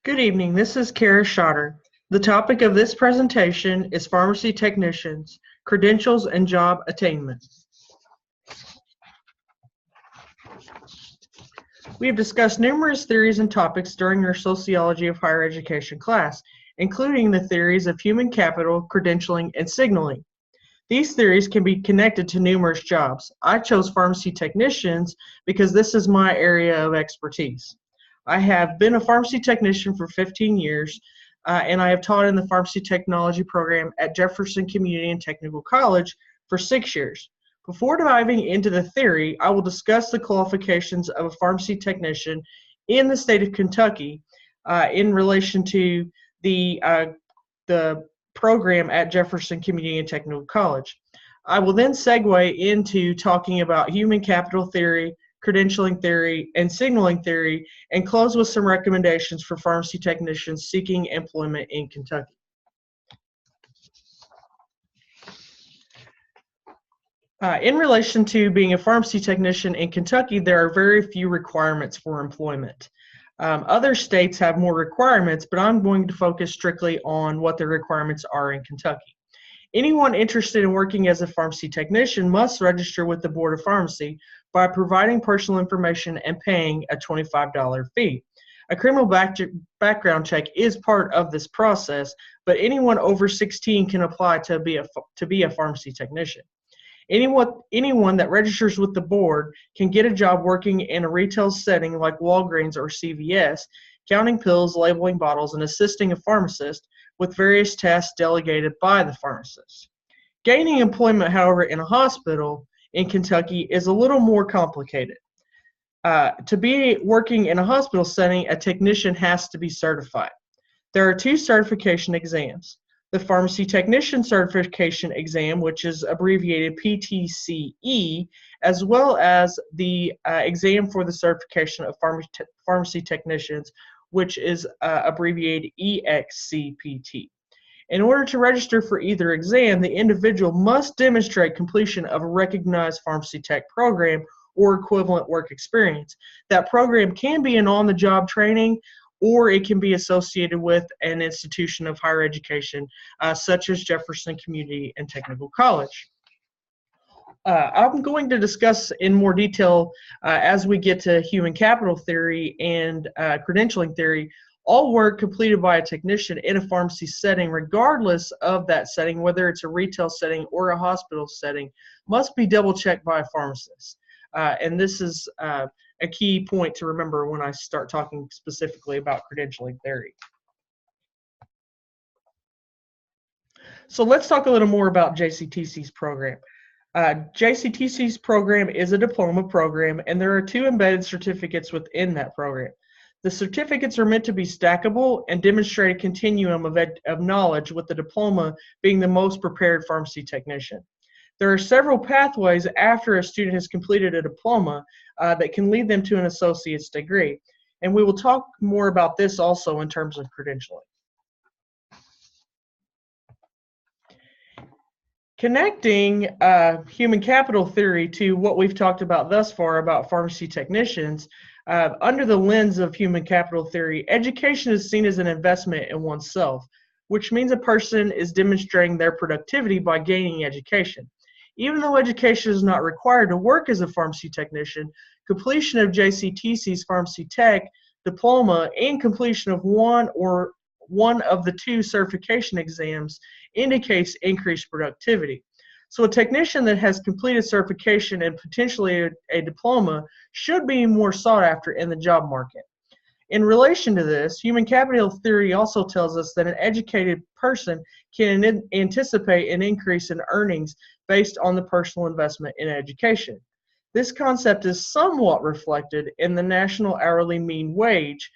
Good evening. This is Kara Schotter. The topic of this presentation is pharmacy technicians, credentials, and job attainment. We have discussed numerous theories and topics during our Sociology of Higher Education class, including the theories of human capital, credentialing, and signaling. These theories can be connected to numerous jobs. I chose pharmacy technicians because this is my area of expertise. I have been a pharmacy technician for 15 years, and I have taught in the pharmacy technology program at Jefferson Community and Technical College for 6 years. Before diving into the theory, I will discuss the qualifications of a pharmacy technician in the state of Kentucky in relation to the program at Jefferson Community and Technical College. I will then segue into talking about human capital theory, credentialing theory, and signaling theory, and close with some recommendations for pharmacy technicians seeking employment in Kentucky. In relation to being a pharmacy technician in Kentucky, there are very few requirements for employment. Other states have more requirements, but I'm going to focus strictly on what the requirements are in Kentucky. Anyone interested in working as a pharmacy technician must register with the Board of Pharmacy by providing personal information and paying a $25 fee. A criminal background check is part of this process, but anyone over 16 can apply to be a pharmacy technician. Anyone that registers with the board can get a job working in a retail setting like Walgreens or CVS, counting pills, labeling bottles, and assisting a pharmacist with various tasks delegated by the pharmacist. Gaining employment, however, in a hospital in Kentucky is a little more complicated. To be working in a hospital setting, a technician has to be certified. There are two certification exams. The Pharmacy Technician Certification Exam, which is abbreviated PTCE, as well as the exam for the certification of pharmacy technicians, which is abbreviated EXCPT. In order to register for either exam, the individual must demonstrate completion of a recognized pharmacy tech program or equivalent work experience. That program can be an on-the-job training, or it can be associated with an institution of higher education, such as Jefferson Community and Technical College. I'm going to discuss in more detail as we get to human capital theory and credentialing theory. All work completed by a technician in a pharmacy setting, regardless of that setting, whether it's a retail setting or a hospital setting, must be double-checked by a pharmacist. And this is a key point to remember when I start talking specifically about credentialing theory. So let's talk a little more about JCTC's program. JCTC's program is a diploma program, and there are two embedded certificates within that program. The certificates are meant to be stackable and demonstrate a continuum of knowledge, with the diploma being the most prepared pharmacy technician. There are several pathways after a student has completed a diploma that can lead them to an associate's degree. And we will talk more about this also in terms of credentialing. Connecting human capital theory to what we've talked about thus far about pharmacy technicians, under the lens of human capital theory, education is seen as an investment in oneself, which means a person is demonstrating their productivity by gaining education. Even though education is not required to work as a pharmacy technician, completion of JCTC's Pharmacy Tech diploma and completion of one of the two certification exams indicates increased productivity. So a technician that has completed certification and potentially a diploma should be more sought after in the job market. In relation to this, human capital theory also tells us that an educated person can anticipate an increase in earnings based on the personal investment in education. This concept is somewhat reflected in the national hourly mean wage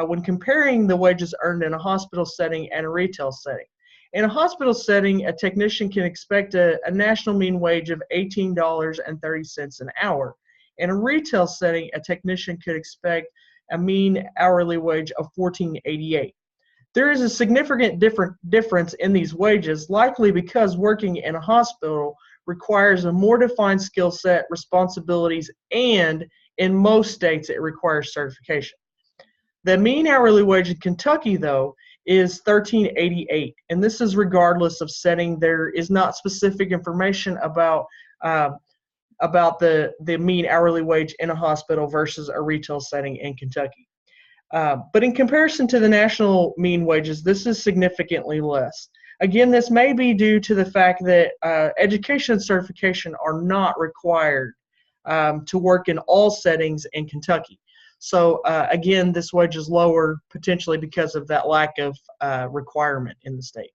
when comparing the wages earned in a hospital setting and a retail setting. In a hospital setting, a technician can expect a national mean wage of $18.30 an hour. In a retail setting, a technician could expect a mean hourly wage of $14.88. There is a significant difference in these wages, likely because working in a hospital requires a more defined skill set, responsibilities, and in most states it requires certification. The mean hourly wage in Kentucky, though, is $13.88, and this is regardless of setting. There is not specific information about the mean hourly wage in a hospital versus a retail setting in Kentucky. But in comparison to the national mean wages, this is significantly less. Again, this may be due to the fact that education and certification are not required to work in all settings in Kentucky. So again, this wage is lower potentially because of that lack of requirement in the state.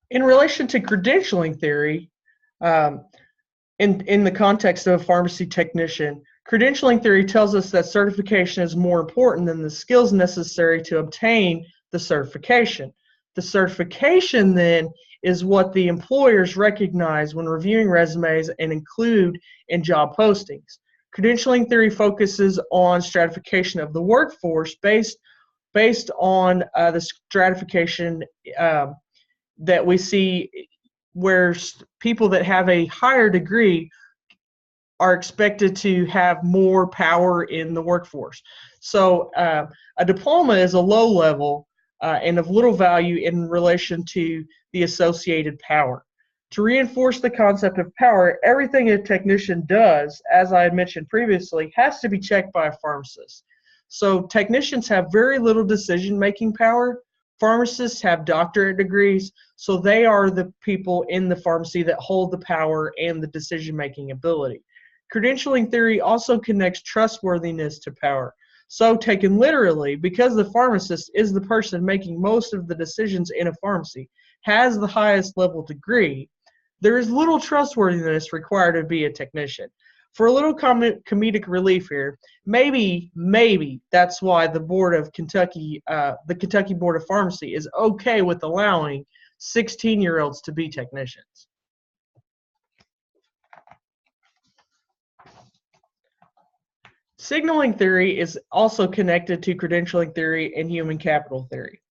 In relation to credentialing theory, in the context of a pharmacy technician, credentialing theory tells us that certification is more important than the skills necessary to obtain the certification. The certification then is what the employers recognize when reviewing resumes and include in job postings. Credentialing theory focuses on stratification of the workforce based on the stratification that we see where people that have a higher degree are expected to have more power in the workforce. So a diploma is a low level and of little value in relation to the associated power. To reinforce the concept of power, everything a technician does, as I had mentioned previously, has to be checked by a pharmacist. So technicians have very little decision-making power. Pharmacists have doctorate degrees, so they are the people in the pharmacy that hold the power and the decision-making ability. Credentialing theory also connects trustworthiness to power. So taken literally, because the pharmacist is the person making most of the decisions in a pharmacy, has the highest level degree, there is little trustworthiness required to be a technician. For a little comedic relief here, maybe that's why the Kentucky Board of Pharmacy is okay with allowing 16-year-olds to be technicians. Signaling theory is also connected to credentialing theory and human capital theory.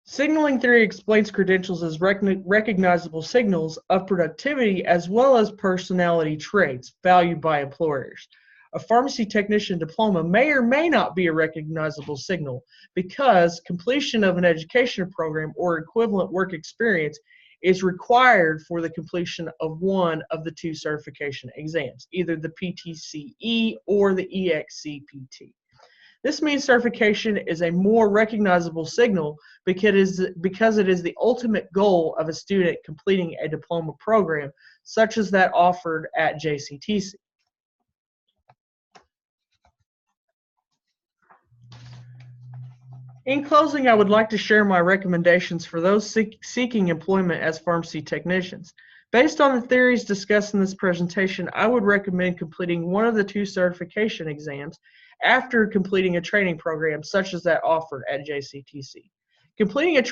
Signaling theory explains credentials as recognizable signals of productivity as well as personality traits valued by employers. A pharmacy technician diploma may or may not be a recognizable signal because completion of an education program or equivalent work experience is required for the completion of one of the two certification exams, either the PTCE or the EXCPT. This means certification is a more recognizable signal because it is the ultimate goal of a student completing a diploma program, such as that offered at JCTC. In closing, I would like to share my recommendations for those seeking employment as pharmacy technicians. Based on the theories discussed in this presentation, I would recommend completing one of the two certification exams after completing a training program such as that offered at JCTC. Completing a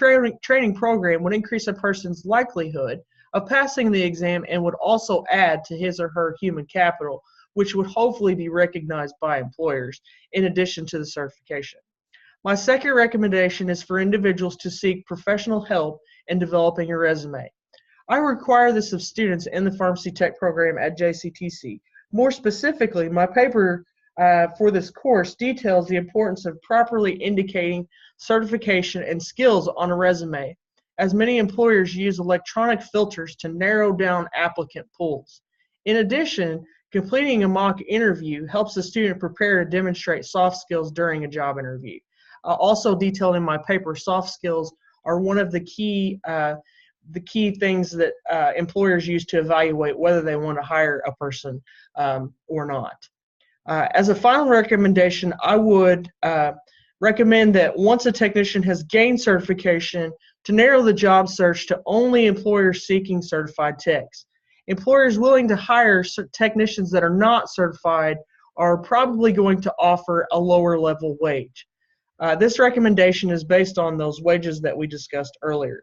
training program would increase a person's likelihood of passing the exam and would also add to his or her human capital, which would hopefully be recognized by employers in addition to the certification. My second recommendation is for individuals to seek professional help in developing a resume. I require this of students in the pharmacy tech program at JCTC. More specifically, my paper for this course details the importance of properly indicating certification and skills on a resume, as many employers use electronic filters to narrow down applicant pools. In addition, completing a mock interview helps the student prepare to demonstrate soft skills during a job interview. Also detailed in my paper, soft skills are one of the key things that employers use to evaluate whether they want to hire a person or not. As a final recommendation, I would recommend that once a technician has gained certification, to narrow the job search to only employers seeking certified techs. Employers willing to hire technicians that are not certified are probably going to offer a lower level wage. This recommendation is based on those wages that we discussed earlier.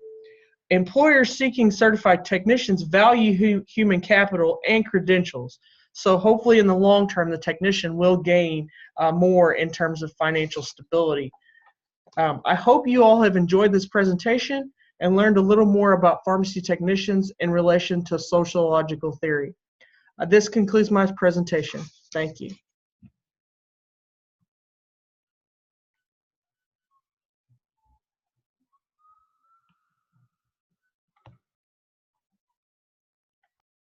Employers seeking certified technicians value human capital and credentials. So hopefully in the long term, the technician will gain more in terms of financial stability. I hope you all have enjoyed this presentation and learned a little more about pharmacy technicians in relation to sociological theory. This concludes my presentation. Thank you.